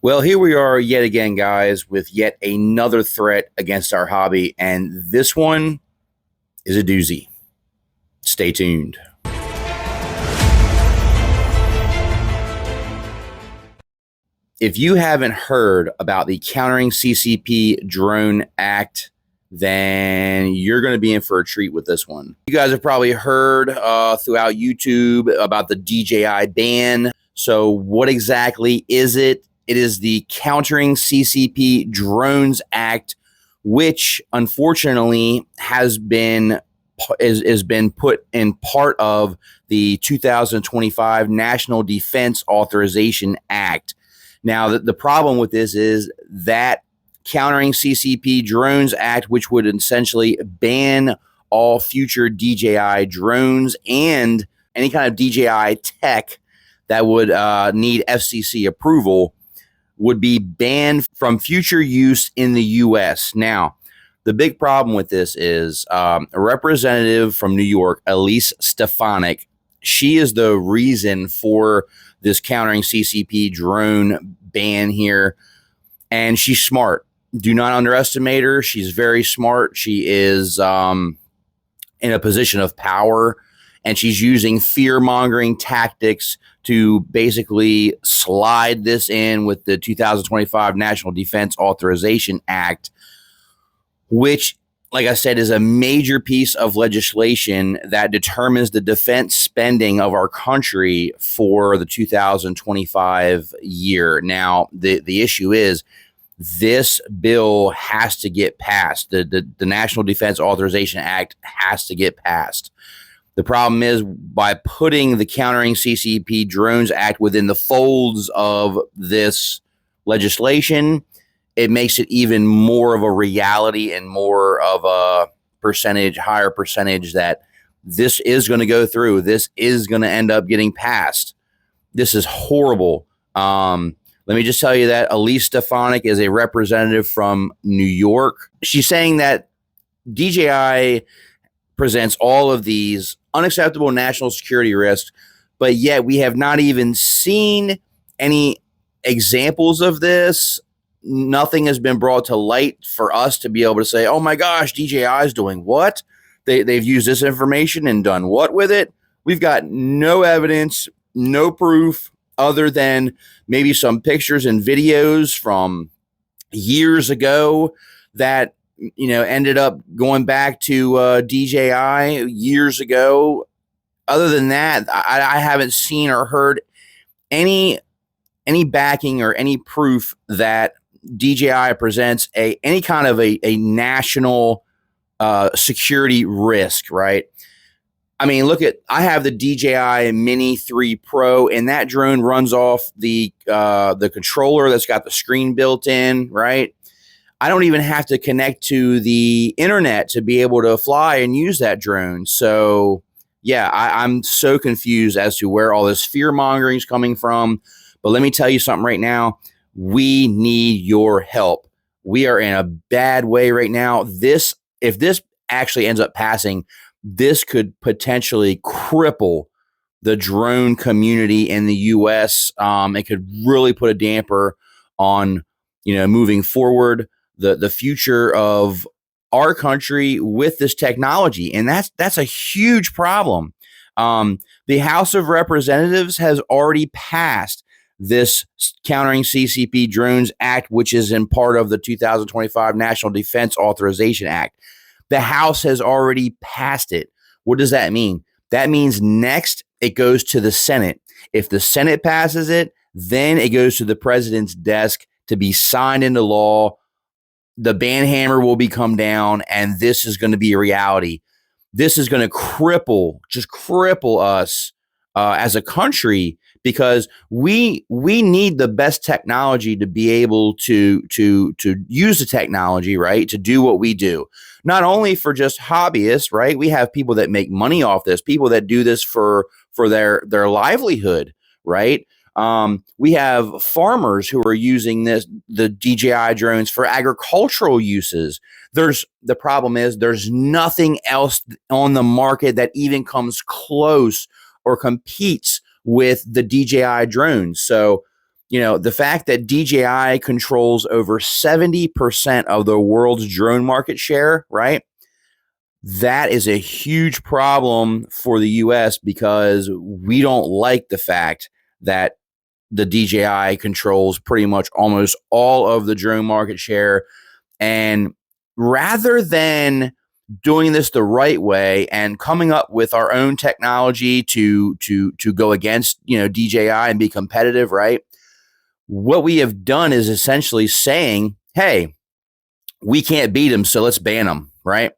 Well, here we are yet again, guys, with yet another threat against our hobby, and this one is a doozy. Stay tuned. If you haven't heard about the Countering CCP Drone Act, then you're going to be in for a treat with this one. You guys have probably heard throughout YouTube about the DJI ban. So what exactly is it? It is the Countering CCP Drones Act, which unfortunately has been put in part of the 2025 National Defense Authorization Act. Now, the problem with this is that Countering CCP Drones Act, which would essentially ban all future DJI drones and any kind of DJI tech that would need FCC approval, would be banned from future use in the U.S. Now, the big problem with this is a representative from New York, Elise Stefanik. She is the reason for this Countering CCP drone ban here, and she's smart. Do not underestimate her. She's very smart. She is in a position of power, and she's using fear-mongering tactics to basically slide this in with the 2025 National Defense Authorization Act, which, like I said, is a major piece of legislation that determines the defense spending of our country for the 2025 year. Now, the issue is this bill has to get passed. The National Defense Authorization Act has to get passed. The problem is, by putting the Countering CCP Drones Act within the folds of this legislation, it makes it even more of a reality and more of a higher percentage that this is going to go through. This is going to end up getting passed. This is horrible. Let me just tell you that Elise Stefanik is a representative from New York. She's saying that DJI presents all of these unacceptable national security risks, but yet we have not even seen any examples of this. Nothing has been brought to light for us to be able to say, oh my gosh, DJI is doing what? They've used this information and done what with it? We've got no evidence, no proof, other than maybe some pictures and videos from years ago that ended up going back to DJI years ago. Other than that, I haven't seen or heard any backing or any proof that DJI presents any kind of a national security risk, right? I mean, I have the DJI Mini 3 Pro, and that drone runs off the controller that's got the screen built in, right? I don't even have to connect to the internet to be able to fly and use that drone. So, yeah, I'm so confused as to where all this fear-mongering is coming from. But let me tell you something right now. We need your help. We are in a bad way right now. If this actually ends up passing, this could potentially cripple the drone community in the U.S. It could really put a damper on, moving forward, the future of our country with this technology. And that's a huge problem. The House of Representatives has already passed this Countering CCP Drones Act, which is in part of the 2025 National Defense Authorization Act. The House has already passed it. What does that mean? That means next it goes to the Senate. If the Senate passes it, then it goes to the president's desk to be signed into law. The ban hammer will be come down, and this is going to be a reality. This is going to cripple us as a country, because we need the best technology to be able to use the technology, right, to do what we do. Not only for just hobbyists, right? We have people that make money off this, people that do this for their livelihood, right? We have farmers who are using the DJI drones for agricultural uses. The problem is there's nothing else on the market that even comes close or competes with the DJI drones. So the fact that DJI controls over 70% of the world's drone market share, right? That is a huge problem for the US because we don't like the fact that the DJI controls pretty much almost all of the drone market share. And rather than doing this the right way and coming up with our own technology to go against, DJI and be competitive, right? What we have done is essentially saying, hey, we can't beat them, so let's ban them, right?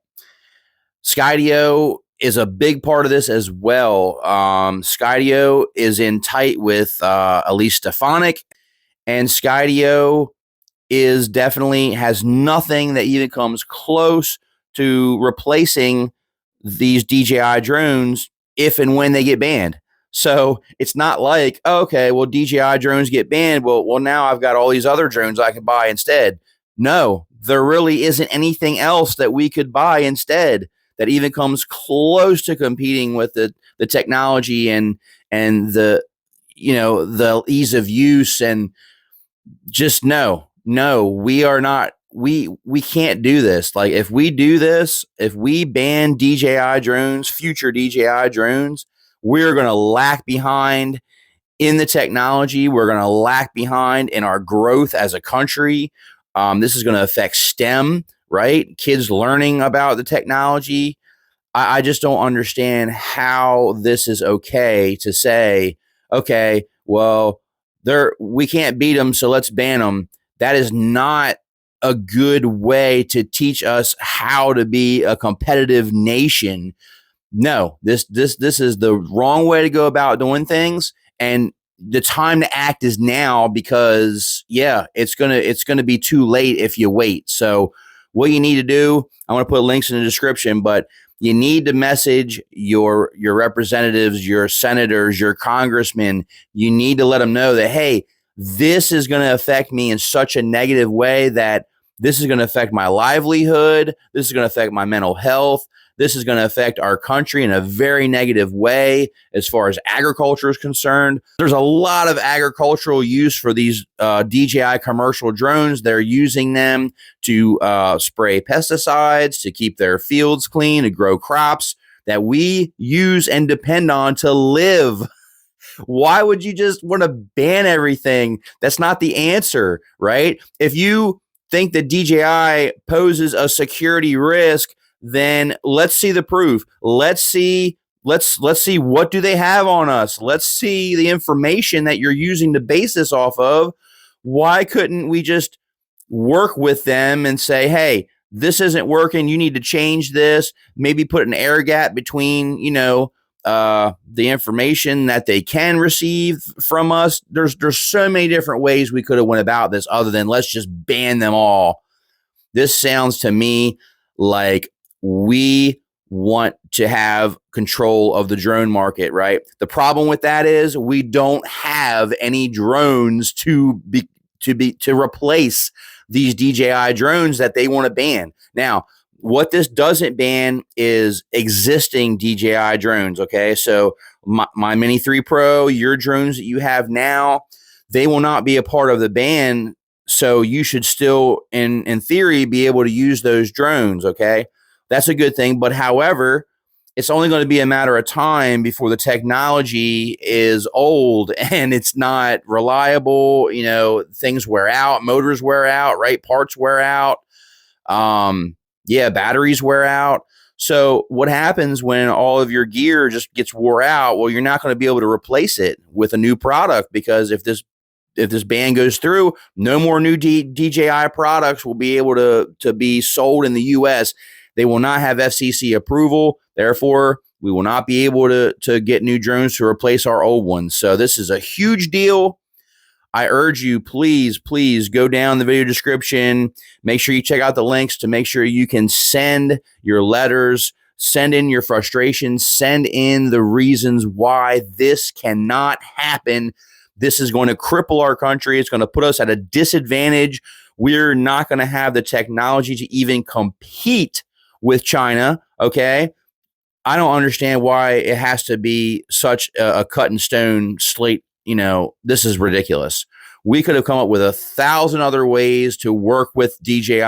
Skydio is a big part of this as well. Skydio is in tight with Elise Stefanik, and Skydio is definitely has nothing that even comes close to replacing these DJI drones if and when they get banned. So it's not like, oh, okay, well, DJI drones get banned. Well, now I've got all these other drones I can buy instead. No, there really isn't anything else that we could buy instead that even comes close to competing with the technology and the the ease of use. And just no, we are not. We can't do this. Like, if we do this, if we ban DJI drones, future DJI drones, we're going to lag behind in the technology. We're going to lag behind in our growth as a country. This is going to affect STEM, right? Kids learning about the technology. I just don't understand how this is okay to say, okay, well, we can't beat them, so let's ban them. That is not a good way to teach us how to be a competitive nation. No, this is the wrong way to go about doing things, and the time to act is now, because it's gonna be too late if you wait. So what you need to do, I'm gonna put links in the description, but you need to message your representatives, your senators, your congressmen. You need to let them know that, hey, this is going to affect me in such a negative way that this is going to affect my livelihood. This is going to affect my mental health. This is going to affect our country in a very negative way as far as agriculture is concerned. There's a lot of agricultural use for these DJI commercial drones. They're using them to spray pesticides, to keep their fields clean, to grow crops that we use and depend on to live. Why would you just want to ban everything? That's not the answer, right? If you think that DJI poses a security risk, then let's see the proof. Let's see what do they have on us. Let's see the information that you're using to base this off of. Why couldn't we just work with them and say, hey, this isn't working. You need to change this. Maybe put an air gap between, the information that they can receive from us. There's so many different ways we could have went about this other than let's just ban them all. This sounds to me like we want to have control of the drone market, right? The problem with that is we don't have any drones to replace these DJI drones that they want to ban. Now, what this doesn't ban is existing DJI drones, okay? So my Mini 3 Pro, your drones that you have now, they will not be a part of the ban, so you should still, in theory, be able to use those drones, okay? That's a good thing, but however, it's only going to be a matter of time before the technology is old and it's not reliable. Things wear out, motors wear out, right? Parts wear out. Batteries wear out. So what happens when all of your gear just gets wore out? Well, you're not going to be able to replace it with a new product, because if this ban goes through, no more new DJI products will be able to be sold in the U.S. They will not have FCC approval. Therefore, we will not be able to get new drones to replace our old ones. So this is a huge deal. I urge you, please go down the video description. Make sure you check out the links to make sure you can send your letters, send in your frustrations, send in the reasons why this cannot happen. This is going to cripple our country. It's going to put us at a disadvantage. We're not going to have the technology to even compete with China, okay? I don't understand why it has to be such a cut and stone slate. This is ridiculous. We could have come up with 1,000 other ways to work with DJI.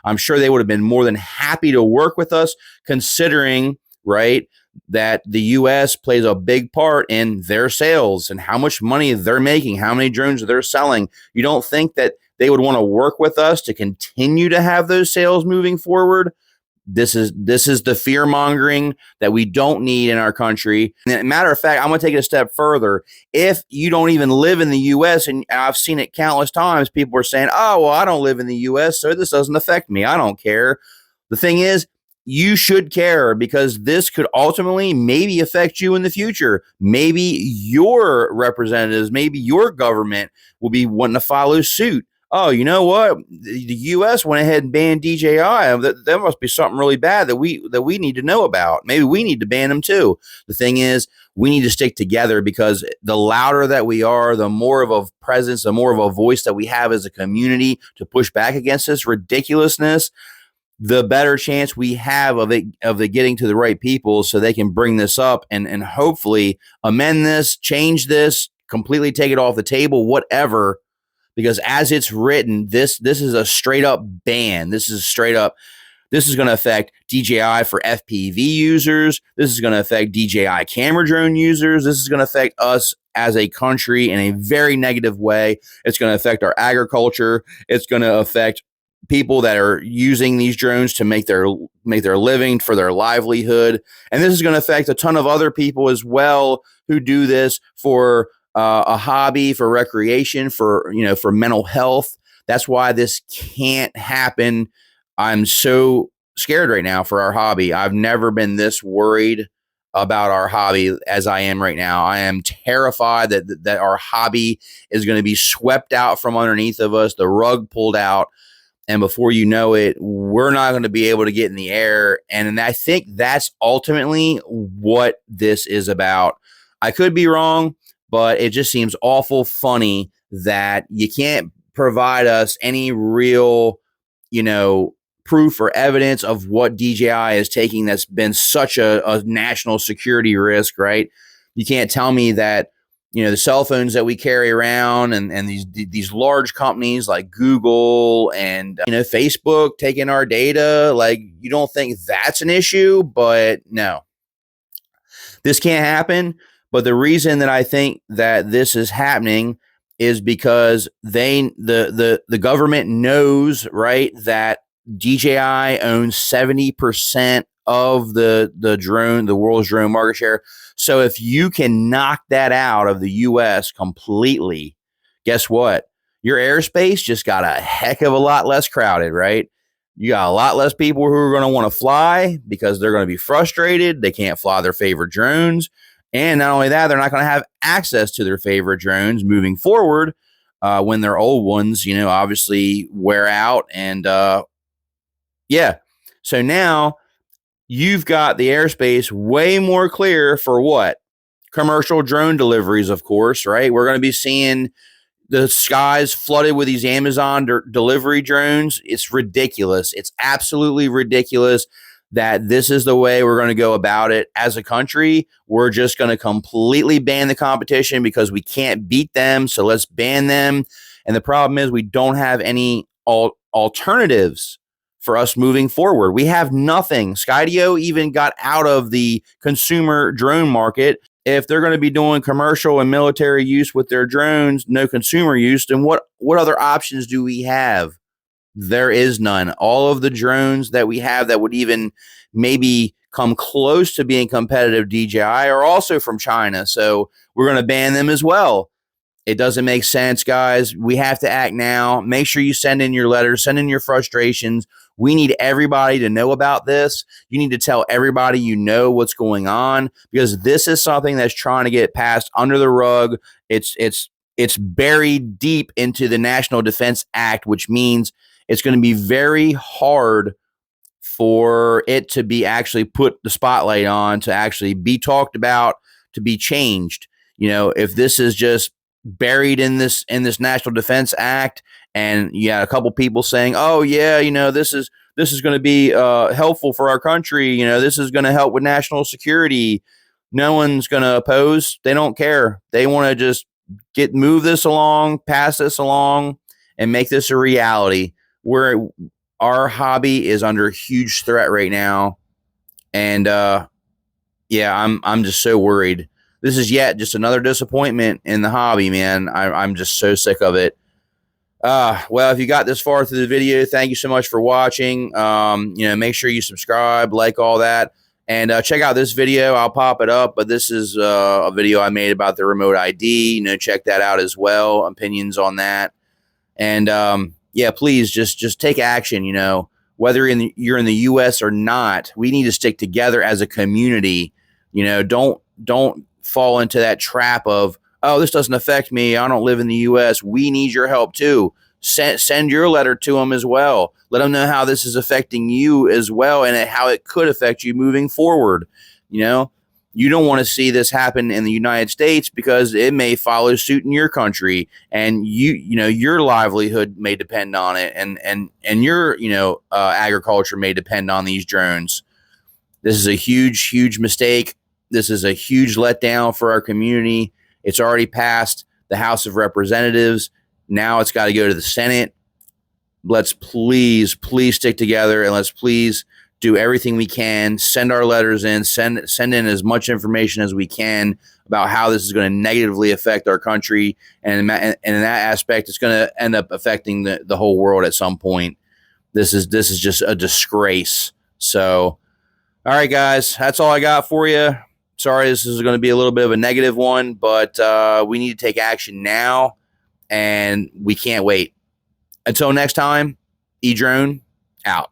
I'm sure they would have been more than happy to work with us, considering, right, that the U.S. plays a big part in their sales and how much money they're making, how many drones they're selling. You don't think that they would want to work with us to continue to have those sales moving forward? This is the fear mongering that we don't need in our country. And matter of fact, I'm going to take it a step further. If you don't even live in the U.S., and I've seen it countless times, people are saying, "Oh, well, I don't live in the U.S., so this doesn't affect me. I don't care." The thing is, you should care, because this could ultimately maybe affect you in the future. Maybe your representatives, maybe your government will be wanting to follow suit. Oh, you know what? The U.S. went ahead and banned DJI. There must be something really bad that we need to know about. Maybe we need to ban them too. The thing is, we need to stick together, because the louder that we are, the more of a presence, the more of a voice that we have as a community to push back against this ridiculousness, the better chance we have of it getting to the right people, so they can bring this up and hopefully amend this, change this, completely take it off the table, whatever. Because as it's written, this is a straight up ban. This is going to affect DJI for FPV users. This is going to affect DJI camera drone users. This is going to affect us as a country in a very negative way. It's going to affect our agriculture. It's going to affect people that are using these drones to make their living, for their livelihood. And this is going to affect a ton of other people as well, who do this for a hobby, for recreation, for mental health. That's why this can't happen. I'm so scared right now for our hobby. I've never been this worried about our hobby as I am right now. I am terrified that our hobby is going to be swept out from underneath of us, the rug pulled out, and before you know it, we're not going to be able to get in the air. And I think that's ultimately what this is about. I could be wrong, but it just seems awful funny that you can't provide us any real, proof or evidence of what DJI is taking that's been such a national security risk, right? You can't tell me that, the cell phones that we carry around and these large companies like Google and, Facebook taking our data, like, you don't think that's an issue? But no, this can't happen. But the reason that I think that this is happening is because the government knows, right, that DJI owns 70% of the world's drone market share. So if you can knock that out of the U.S. completely, guess what? Your airspace just got a heck of a lot less crowded, right? You got a lot less people who are going to want to fly, because they're going to be frustrated. They can't fly their favorite drones. And not only that, they're not going to have access to their favorite drones moving forward when their old ones, obviously wear out. And so now you've got the airspace way more clear for what? Commercial drone deliveries, of course, right? We're going to be seeing the skies flooded with these Amazon delivery drones. It's ridiculous. It's absolutely ridiculous that this is the way we're going to go about it as a country. We're just going to completely ban the competition because we can't beat them. So let's ban them. And the problem is we don't have any alternatives for us moving forward. We have nothing. Skydio even got out of the consumer drone market. If they're going to be doing commercial and military use with their drones, no consumer use, then what other options do we have? There is none. All of the drones that we have that would even maybe come close to being competitive DJI are also from China. So we're going to ban them as well. It doesn't make sense, guys. We have to act now. Make sure you send in your letters, send in your frustrations. We need everybody to know about this. You need to tell everybody what's going on, because this is something that's trying to get passed under the rug. It's buried deep into the National Defense Act, which means it's going to be very hard for it to be actually put the spotlight on, to actually be talked about, to be changed. If this is just buried in this National Defense Act, and you got a couple people saying, "Oh yeah, this is going to be helpful for our country. This is going to help with national security." No one's going to oppose. They don't care. They want to just move this along, pass this along, and make this a reality. Where our hobby is under huge threat right now, and yeah, I'm just so worried. This is yet just another disappointment in the hobby, man. I'm just so sick of it. Well, if you got this far through the video, thank you so much for watching. Make sure you subscribe, like all that, and check out this video. I'll pop it up, but this is a video I made about the remote ID. Check that out as well. Opinions on that, and yeah, please just take action. Whether you're in the U.S. or not, we need to stick together as a community. Don't fall into that trap of, oh, this doesn't affect me, I don't live in the U.S. We need your help too. Send your letter to them as well. Let them know how this is affecting you as well, and how it could affect you moving forward. You don't want to see this happen in the United States, because it may follow suit in your country, and your livelihood may depend on it, and your agriculture may depend on these drones. This is a huge mistake. This is a huge letdown for our community. It's already passed the House of Representatives. Now it's got to go to the Senate. Let's please stick together, and let's please do everything we can. Send our letters in. Send in as much information as we can about how this is going to negatively affect our country, and in that aspect, it's going to end up affecting the whole world at some point. This is just a disgrace. So, all right, guys, that's all I got for you. Sorry, this is going to be a little bit of a negative one, but we need to take action now, and we can't wait. Until next time, Edrone out.